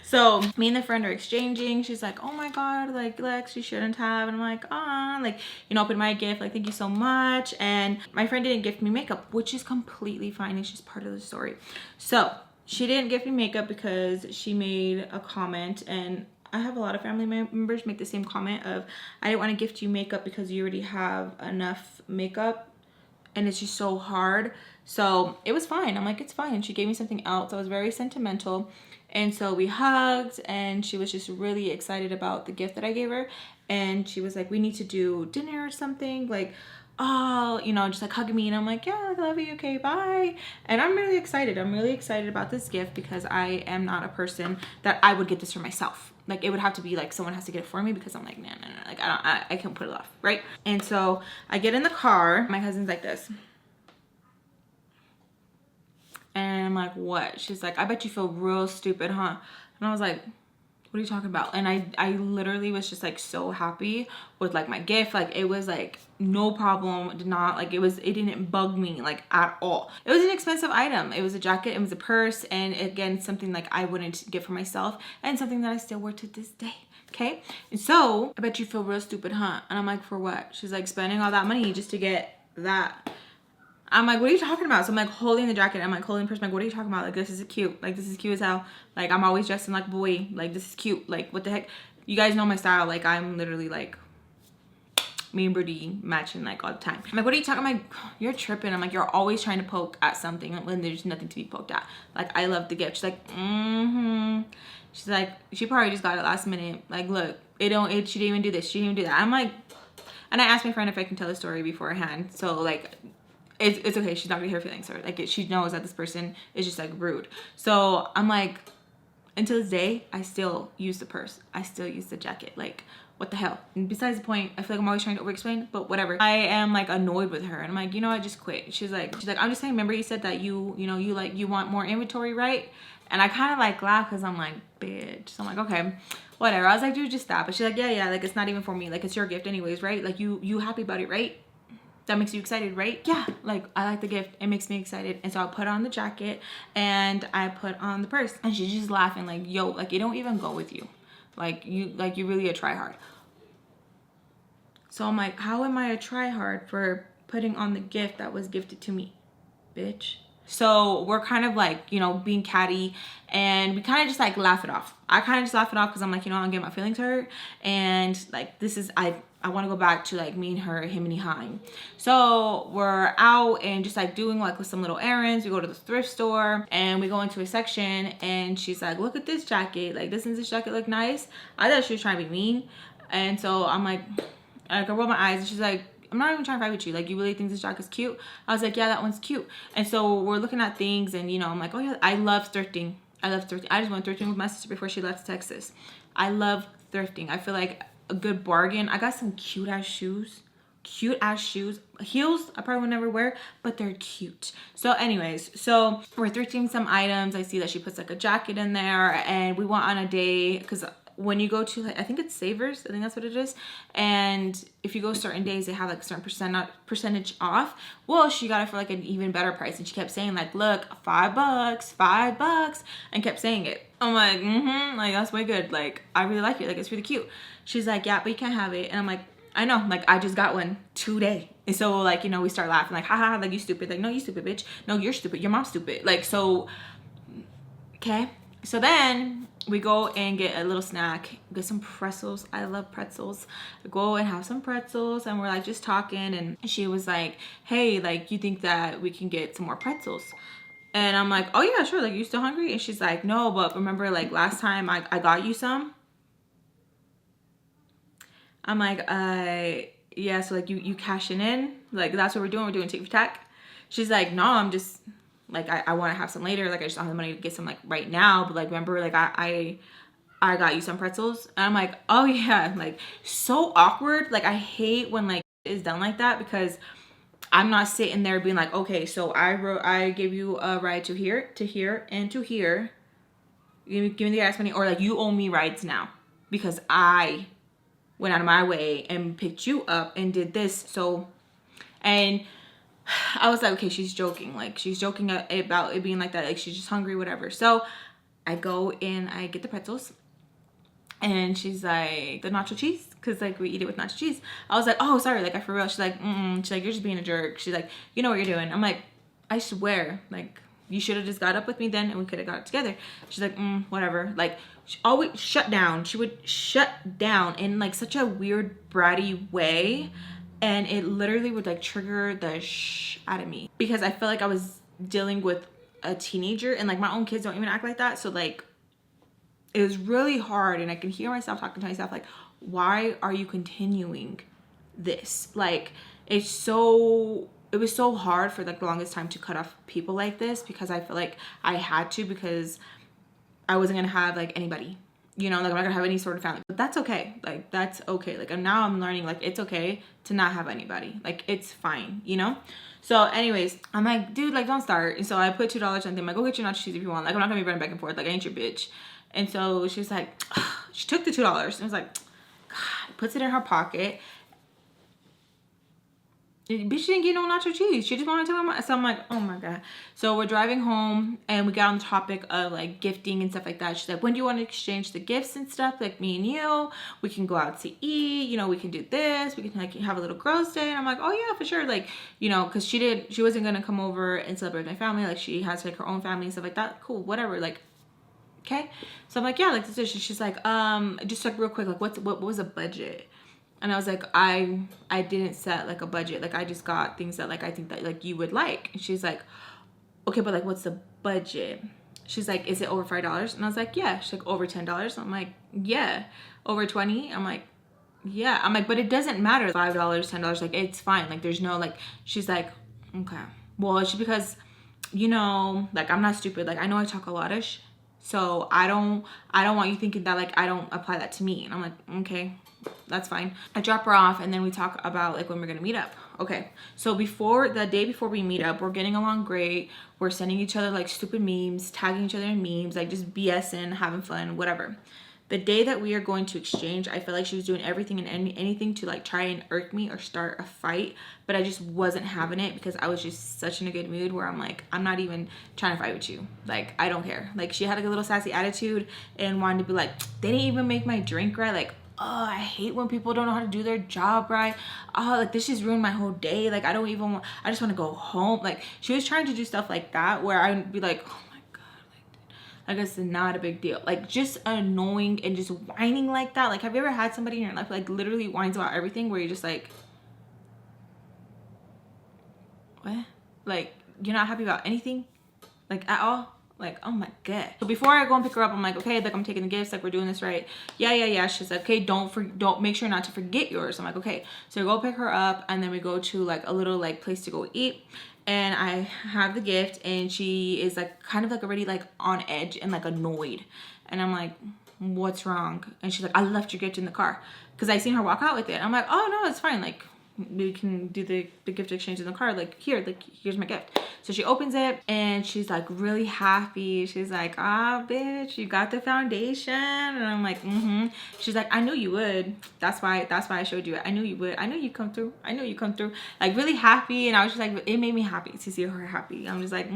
A: So me and the friend are exchanging. She's like, oh my god, like Lex, you shouldn't have. And I'm like, ah, like, you know, open my gift, like thank you so much. And my friend didn't gift me makeup, which is completely fine, it's just part of the story. So she didn't gift me makeup because she made a comment, and I have a lot of family members make the same comment of, I didn't want to gift you makeup because you already have enough makeup and it's just so hard. So it was fine. I'm like, it's fine. She gave me something else. I was very sentimental. And so we hugged, and she was just really excited about the gift that I gave her. And she was like, we need to do dinner or something, like, oh, you know, just like hugging me. And I'm like, yeah, I love you, okay, bye. And I'm really excited. I'm really excited about this gift because I am not a person that I would get this for myself. Like it would have to be like someone has to get it for me, because I'm like, no, like I can't put it off, right? And so I get in the car, my cousin's like this, and I'm like, what? She's like, I bet you feel real stupid, huh? And I was like, what are you talking about? And I literally was just like so happy with like my gift. Like it was like no problem, did not like, it didn't bug me like at all. It was an expensive item. It was a jacket, it was a purse, and again, something like I wouldn't get for myself, and something that I still wear to this day. Okay, and so I bet you feel real stupid, huh? And I'm like, for what? She's like, spending all that money just to get that. I'm like, what are you talking about? So I'm like holding the jacket. I'm like holding the purse. I'm like, what are you talking about? Like, this is cute. Like, this is cute as hell. Like, I'm always dressing like a boy. Like, this is cute. Like, what the heck? You guys know my style. Like, I'm literally like me and Birdie matching like all the time. I'm like, what are you talking? I'm like, you're tripping. I'm like, you're always trying to poke at something when there's nothing to be poked at. Like, I love the gift. She's like, She's like, she probably just got it last minute. Like, look, she didn't even do this. She didn't even do that. I'm like, and I asked my friend if I can tell the story beforehand. So like, it's okay. She's not gonna hurt feelings, or like she knows that this person is just like rude. So I'm like, until this day, I still use the purse. I still use the jacket. Like, what the hell? And besides the point, I feel like I'm always trying to over-explain, but whatever. I am like annoyed with her, and I'm like, you know what? Just quit. She's like, I'm just saying. Remember, you said that you want more inventory, right? And I kind of like laugh because I'm like, bitch. So I'm like, okay, whatever. I was like, dude, just stop. But she's like, yeah, like it's not even for me. Like it's your gift anyways, right? Like you happy about it, right? That makes you excited, right? Yeah, like I like the gift. It makes me excited. And so I put on the jacket and I put on the purse, and she's just laughing like, yo, like it don't even go with you. Like you really a tryhard. So I'm like, how am I a tryhard for putting on the gift that was gifted to me, bitch? So we're kind of like, you know, being catty, and we kind of just like laugh it off. I kind of just laugh it off because I'm like, you know, I'm getting my feelings hurt, and like this is, I want to go back to like me and her, him and Hein. So we're out and just like doing like with some little errands. We go to the thrift store and we go into a section, and she's like, look at this jacket. Like, doesn't this jacket look nice? I thought she was trying to be mean. And so I'm like I roll my eyes, and she's like, I'm not even trying to fight with you. Like, you really think this jacket's cute? I was like, yeah, that one's cute. And so we're looking at things, and you know, I'm like, oh yeah, I love thrifting. I love thrifting. I just went thrifting with my sister before she left Texas. I love thrifting. I feel like a good bargain. I got some cute ass shoes. Heels I probably would never wear, but they're cute. So anyways, so we're thrifting some items. I see that she puts like a jacket in there, and we went on a day because when you go to, like, I think it's Savers, I think that's what it is, and if you go certain days, they have like a certain percentage off. Well, she got it for like an even better price, and she kept saying like, look, $5, and kept saying it. I'm like, like that's way good. Like, I really like it. Like, it's really cute. She's like, yeah, but you can't have it. And I'm like, I know, like I just got one today. And so like, you know, we start laughing like, haha, like you stupid. Like, no, you stupid bitch. No, you're stupid. Your mom's stupid. Like, so, okay. So then we go and get a little snack, get some pretzels. I love pretzels. We go and have some pretzels, and we're like just talking, and she was like, hey, like, you think that we can get some more pretzels? And I'm like, oh yeah, sure, like, you still hungry? And she's like, no, but remember, like, last time I got you some? I'm like, yeah, so like you cashing in? Like, that's what we're doing tick for tack? She's like, no, I'm just like, I want to have some later. Like, I just don't have the money to get some like right now. But like, remember, like I got you some pretzels. And I'm like, oh yeah, like so awkward. Like, I hate when like it's done like that, because I'm not sitting there being like, okay, so I gave you a ride to here, and to here. Give me the gas money, or like you owe me rides now because I went out of my way and picked you up and did this. So, and I was like, okay, she's joking. Like, she's joking about it being like that. Like, she's just hungry, whatever. So I go and I get the pretzels, and she's like, the nacho cheese, because like we eat it with nacho cheese. I was like, oh, sorry, like, I for real. She's like, she's like, you're just being a jerk. She's like, you know what you're doing. I'm like, I swear, like, you should have just got up with me then and we could have got it together. She's like, whatever. Like, she always shut down. She would shut down in like such a weird bratty way, and it literally would like trigger the out of me, because I feel like I was dealing with a teenager, and like my own kids don't even act like that. So like, it was really hard, and I can hear myself talking to myself like, why are you continuing this? Like, it was so hard for like the longest time to cut off people like this, because I feel like I had to, because I wasn't gonna have like anybody, you know, like I'm not gonna have any sort of family. But that's okay. Like, that's okay. Like, now I'm learning, like, it's okay to not have anybody. Like, it's fine, you know? So anyways, I'm like, dude, like, don't start. And so I put $2 on them. I'm like, go get your nacho cheese if you want. Like, I'm not gonna be running back and forth. Like, I ain't your bitch. And so she was like, she took the $2 and was like, God, puts it in her pocket. Bitch didn't get no nacho cheese. She just wanted to tell me. So I'm like, oh my God. So we're driving home, and we got on the topic of like gifting and stuff like that. She's like, when do you want to exchange the gifts and stuff? Like, me and you, we can go out to eat, you know, we can do this, we can like have a little girls' day. And I'm like, oh yeah, for sure. Like, you know, because she wasn't gonna come over and celebrate my family. Like, she has like her own family and stuff like that. Cool, whatever. Like, okay. So I'm like, yeah, like this. She's like, just like real quick, like what was a budget? And I was like, I didn't set like a budget. Like, I just got things that like I think that like you would like. And she's like, okay, but like, what's the budget? She's like, is it over $5? And I was like, yeah. She's like, over $10? I'm like, yeah. Over 20? I'm like, yeah. I'm like, but it doesn't matter. $5, $10, like, it's fine. Like, there's no like. She's like, okay. Well, it's because, you know, like, I'm not stupid. Like, I know I talk a lot-ish. So I don't want you thinking that like I don't apply that to me. And I'm like, okay, that's fine. I drop her off, and then we talk about like when we're gonna meet up. Okay, so the day before we meet up, we're getting along great. We're sending each other like stupid memes, tagging each other in memes, like just BSing, having fun, whatever. The day that we are going to exchange, I feel like she was doing everything and anything to like try and irk me or start a fight, but I just wasn't having it, because I was just such in a good mood where I'm like, I'm not even trying to fight with you. Like, I don't care. Like, she had like a little sassy attitude and wanted to be like, they didn't even make my drink right. Like, oh, I hate when people don't know how to do their job right. Oh, like, this just ruined my whole day. Like, I just want to go home. Like, she was trying to do stuff like that where I'd be like, oh my God, like it's not a big deal. Like, just annoying and just whining like that. Like, have you ever had somebody in your life like literally whines about everything, where you're just like, what? Like, you're not happy about anything, like, at all? Like, oh my God. So before I go and pick her up, I'm like, okay, like, I'm taking the gifts, like, we're doing this right. Yeah. She's like, okay, don't make sure not to forget yours. I'm like, okay. So I go pick her up, and then we go to like a little like place to go eat, and I have the gift, and she is like kind of like already like on edge and like annoyed, and I'm like, what's wrong? And she's like, I left your gift in the car, because I seen her walk out with it. I'm like, oh no, it's fine. Like, we can do the gift exchange in the car. Like, here's my gift. So she opens it, and she's like really happy. She's like, ah, bitch, you got the foundation. And I'm like, She's like, I knew you would. That's why I showed you it. I knew you would. I knew you come through. Like, really happy. And I was just like, it made me happy to see her happy. I'm just like,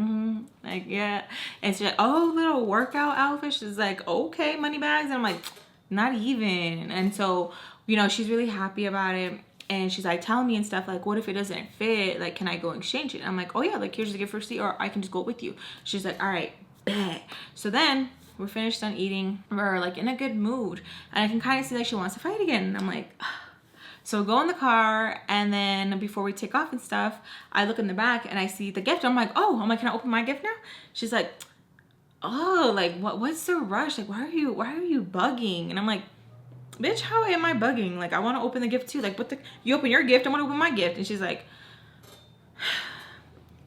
A: like, yeah. And she's like, oh, little workout outfit. She's like, okay, money bags. And I'm like, not even. And so, you know, she's really happy about it. And she's like telling me and stuff like, what if it doesn't fit? Like, can I go exchange it? I'm like, oh yeah, like, here's the gift receipt, or I can just go with you. She's like, all right, bet. So then we're finished done eating. We're like in a good mood. And I can kind of see like she wants to fight again. And I'm like, ugh. So we go in the car, and then before we take off and stuff, I look in the back and I see the gift. I'm like, can I open my gift now? She's like, oh, like what's the rush? Like, why are you bugging? And I'm like, bitch, how am I bugging? Like, I want to open the gift too. Like, you open your gift, I want to open my gift. And she's like,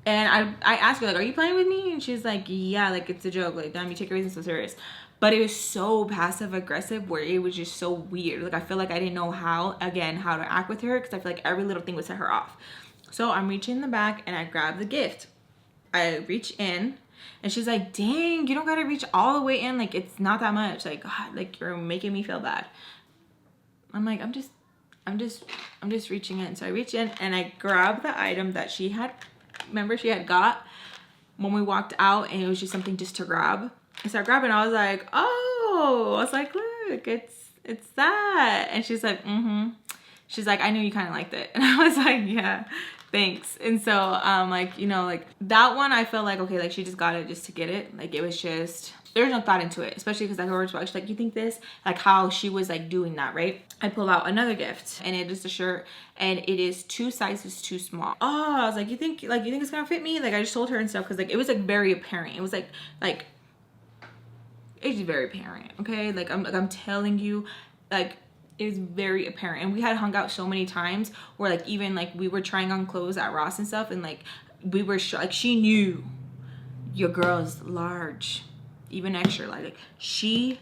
A: and I asked her, like, are you playing with me? And she's like, yeah, like, it's a joke. Like, damn, you take everything so serious. But it was so passive aggressive where it was just so weird. Like, I feel like I didn't know how to act with her, because I feel like every little thing would set her off. So I'm reaching in the back and I grab the gift. I reach in and she's like, dang, you don't gotta reach all the way in. Like, it's not that much. Like, God, like, you're making me feel bad. I'm like, I'm just reaching in. So I reach in and I grab the item that she had got when we walked out, and it was just something just to grab. I started grabbing. I was like, oh, I was like, look, it's that. And she's like, she's like, I knew you kind of liked it. And I was like, yeah, thanks. And so like, you know, like that one, I felt like, okay, like she just got it just to get it. Like, it was just, there's no thought into it, especially because I heard her, she's like, you think this, like how she was like doing that, right? I pull out another gift, and it is a shirt, and it is 2 sizes too small. Oh, I was like, you think it's gonna fit me? Like, I just told her and stuff, because like it was like very apparent. It was like it's very apparent, okay? Like I'm telling you, like, it was very apparent. And we had hung out so many times where like even like we were trying on clothes at Ross and stuff, and like we were like, she knew your girl is large, even extra, like she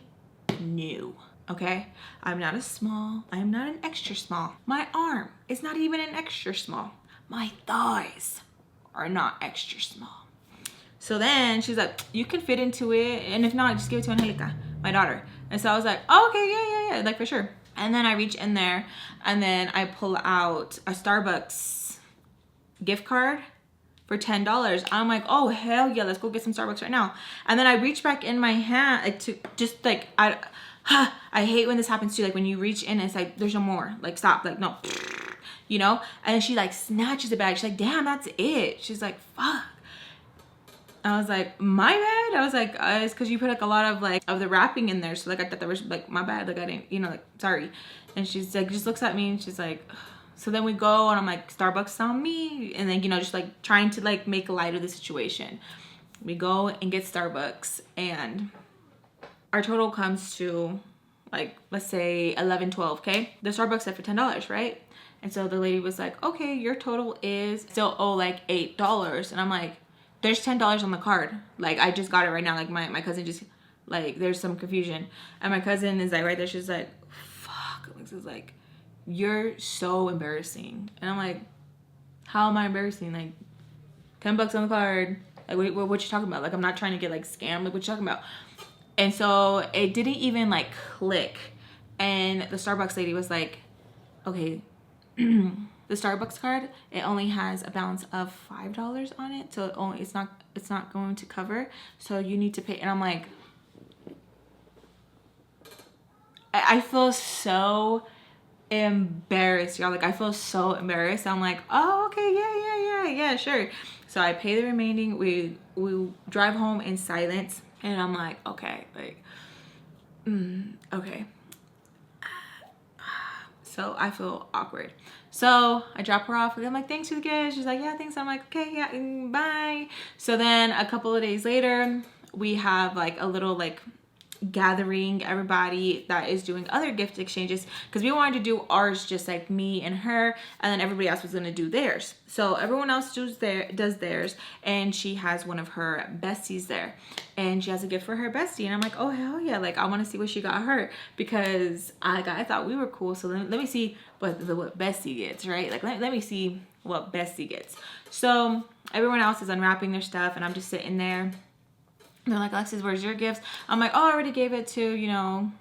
A: knew. Okay, I'm not a small, I'm not an extra small. My arm is not even an extra small. My thighs are not extra small. So then she's like, you can fit into it, and if not, just give it to Angelica, my daughter. And so I was like, oh, okay, yeah, like for sure. And then I reach in there, and then I pull out a Starbucks gift card for $10. I'm like, oh hell yeah, let's go get some Starbucks right now. And then I reach back in my hand, like, to just like, I hate when this happens too, like when you reach in and it's like, there's no more, like stop, like no, you know? And then she like snatches the bag. She's like, damn, that's it. She's like, fuck. I was like, my bad. I was like, it's because you put like a lot of like of the wrapping in there, so like I thought that was like my bad, like I didn't, you know, like sorry. And she's like, just looks at me and she's like, ugh. So then we go and I'm like, Starbucks on me, and then, you know, just like trying to like make light of the situation. We go and get Starbucks, and our total comes to like, let's say 11, 12, okay? The Starbucks said for $10, right? And so the lady was like, okay, your total is still owe like $8. And I'm like, there's $10 on the card. Like, I just got it right now. Like my cousin just, like, there's some confusion. And my cousin is like right there. She's like, fuck. Alexis is like, you're so embarrassing. And I'm like, how am I embarrassing? Like, $10 on the card. Like, what you talking about? Like, I'm not trying to get like scammed. Like, what you talking about? And so it didn't even like click. And the Starbucks lady was like, okay, the Starbucks card, it only has a balance of $5 on it, so it's not going to cover, so you need to pay. And I'm like, I feel so embarrassed, y'all. Like, I feel so embarrassed. I'm like, oh, okay, yeah, sure. So I pay the remaining. We drive home in silence, and I'm like, okay, like, okay. So I feel awkward. So I drop her off. I'm like, thanks for the gift. She's like, yeah, thanks. I'm like, okay, yeah, bye. So then a couple of days later, we have like a little like gathering, everybody that is doing other gift exchanges, because we wanted to do ours just like me and her, and then everybody else was gonna do theirs. So everyone else does theirs, and she has one of her besties there, and she has a gift for her bestie, and I'm like, oh hell yeah, like I want to see what she got her, because I thought we were cool. So let me see what bestie gets, right? Like let me see what bestie gets. So everyone else is unwrapping their stuff, and I'm just sitting there. They're like, Alexis, where's your gifts? I'm like, oh, I already gave it to, you know,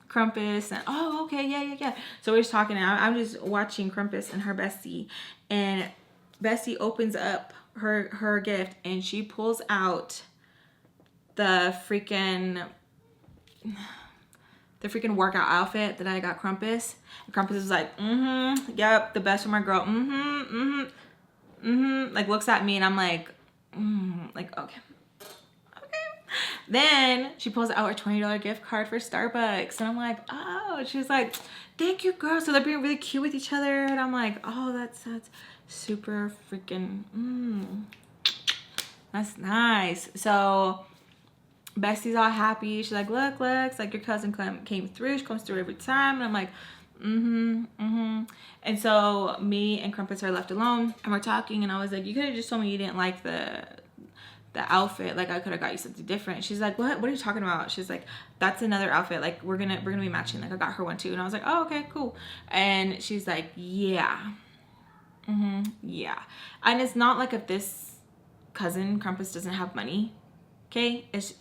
A: Crumpus. And oh, okay, yeah. So we're just talking. I'm just watching Crumpus and her bestie, and bestie opens up her gift, and she pulls out the freaking workout outfit that I got Crumpus. And Crumpus was like, yep, the best for my girl. Like looks at me, and I'm like, like okay. Then she pulls out a $20 gift card for Starbucks. And I'm like, oh, she was like, thank you, girl. So they're being really cute with each other. And I'm like, oh, that's super freaking, that's nice. So Bestie's all happy. She's like, look, Lex, like your cousin came through. She comes through every time. And I'm like, And so me and Crumpets are left alone and we're talking, and I was like, you could have just told me you didn't like the outfit. Like I could have got you something different. She's like, what are you talking about? She's like, that's another outfit. Like we're gonna be matching. Like I got her one too. And I was like, oh, okay, cool. And she's like, yeah. Yeah. And it's not like if this cousin Crumpets doesn't have money, okay? It's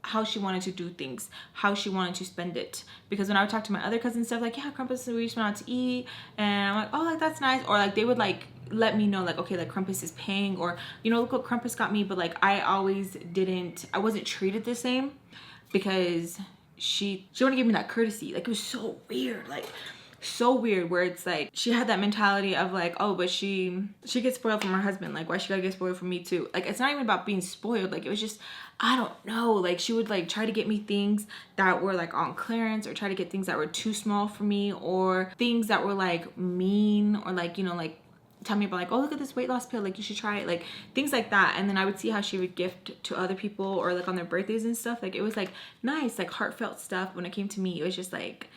A: how she wanted to do things, how she wanted to spend it. Because when I would talk to my other cousins stuff, like, yeah, Crumpets, we just went out to eat, and I'm like, oh, like that's nice. Or like they would like let me know like, okay, like Crumpets is paying, or you know, look what Crumpets got me. But like I wasn't treated the same because she wouldn't give me that courtesy. Like it was so weird, like so weird, where it's like she had that mentality of like, oh, but she gets spoiled from her husband, like why she gotta get spoiled from me too? Like it's not even about being spoiled. Like it was just, I don't know, like she would like try to get me things that were like on clearance, or try to get things that were too small for me, or things that were like mean, or like, you know, like tell me about like, oh, look at this weight loss pill, like you should try it, like things like that. And then I would see how she would gift to other people, or like on their birthdays and stuff. Like it was like nice, like heartfelt stuff. When it came to me, it was just like,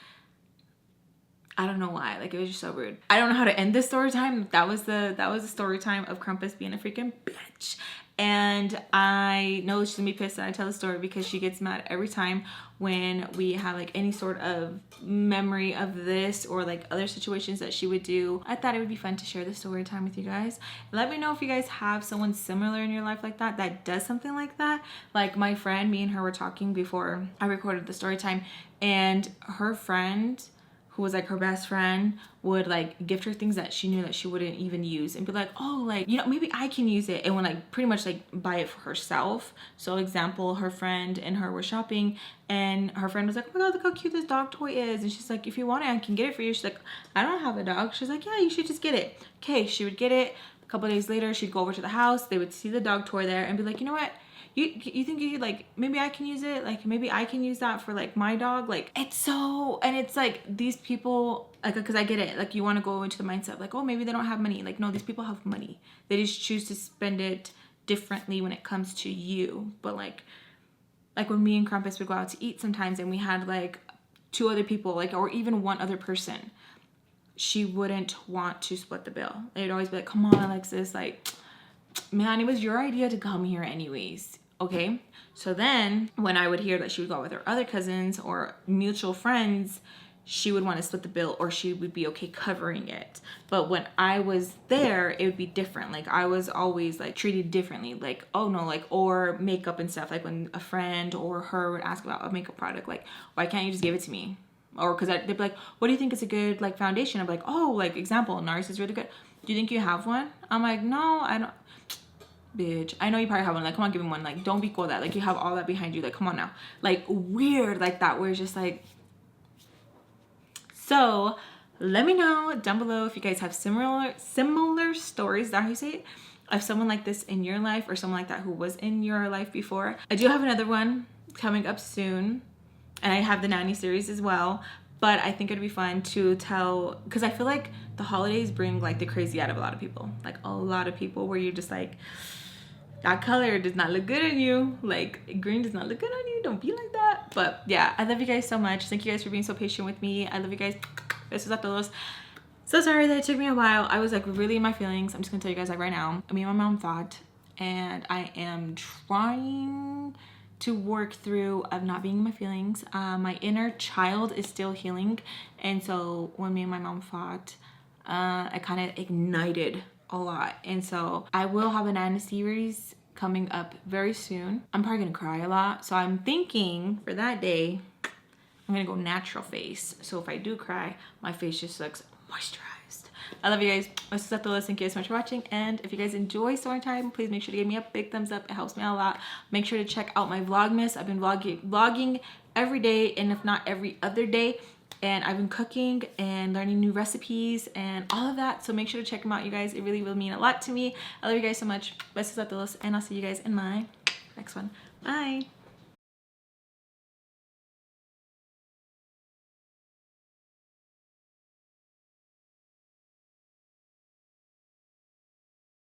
A: I don't know why, like it was just so rude. I don't know how to end this story time. That was the story time of Crumpets being a freaking bitch. And I know she's gonna be pissed that I tell the story, because she gets mad every time when we have like any sort of memory of this, or like other situations that she would do. I thought it would be fun to share the story time with you guys. Let me know if you guys have someone similar in your life like that does something like that. Like my friend, me and her were talking before I recorded the story time, and her friend, who was like her best friend, would like gift her things that she knew that she wouldn't even use, and be like, oh, like, you know, maybe I can use it, and would like pretty much like buy it for herself. So example, her friend and her were shopping, and her friend was like, oh my god, look how cute this dog toy is. And she's like, if you want it, I can get it for you. She's like, I don't have a dog. She's like, yeah, you should just get it. Okay, she would get it. A couple of days later, she'd go over to the house, they would see the dog toy there and be like, you know what, you think you could, like, maybe I can use it, like maybe I can use that for like my dog. Like it's so, and it's like these people, like, because I get it, like you want to go into the mindset of like, oh, maybe they don't have money. Like no, these people have money, they just choose to spend it differently when it comes to you. But like when me and Crumpets would go out to eat sometimes, and we had like 2 other people, like, or even 1 other person, she wouldn't want to split the bill. They'd always be like, come on, Alexis, like, man, it was your idea to come here anyways. Okay, so then when I would hear that she would go with her other cousins or mutual friends, she would want to split the bill, or she would be okay covering it. But when I was there, it would be different. Like I was always like treated differently. Like, oh no, like, or makeup and stuff. Like when a friend or her would ask about a makeup product, like, why can't you just give it to me? Or because they'd be like, what do you think is a good like foundation? I'm like, oh, like example, NARS is really good. Do you think you have one? I'm like, no, I don't. Bitch, I know you probably have one. Like, come on, give me one. Like, don't be cool that. Like, you have all that behind you. Like, come on now. Like, weird like that, where it's just like. So let me know down below if you guys have similar stories, is that how you say it, of someone like this in your life, or someone like that who was in your life before. I do have another one coming up soon, and I have the nanny series as well. But I think it'd be fun to tell, because I feel like the holidays bring like the crazy out of a lot of people. Like a lot of people, where you're just like, that color does not look good on you. Like green does not look good on you. Don't be like that. But yeah, I love you guys so much. Thank you guys for being so patient with me. I love you guys. Besos a todos. So sorry that it took me a while. I was like really in my feelings. I'm just gonna tell you guys like right now. Me and my mom fought, and I am trying to work through of not being in my feelings. My inner child is still healing, and so when me and my mom fought, I kind of ignited a lot. And so I will have a nanny series coming up very soon. I'm probably gonna cry a lot, so I'm thinking for that day I'm gonna go natural face, so if I do cry, my face just looks moisturized. I love you guys. Besos a todos. Thank you guys so much for watching, and if you guys enjoy story time, please make sure to give me a big thumbs up. It helps me out a lot. Make sure to check out my Vlogmas. I've been vlogging every day, and if not every other day, and I've been cooking and learning new recipes and all of that, so make sure to check them out, you guys. It really will mean a lot to me. I love you guys so much. Besos a todos, and I'll see you guys in my next one. Bye.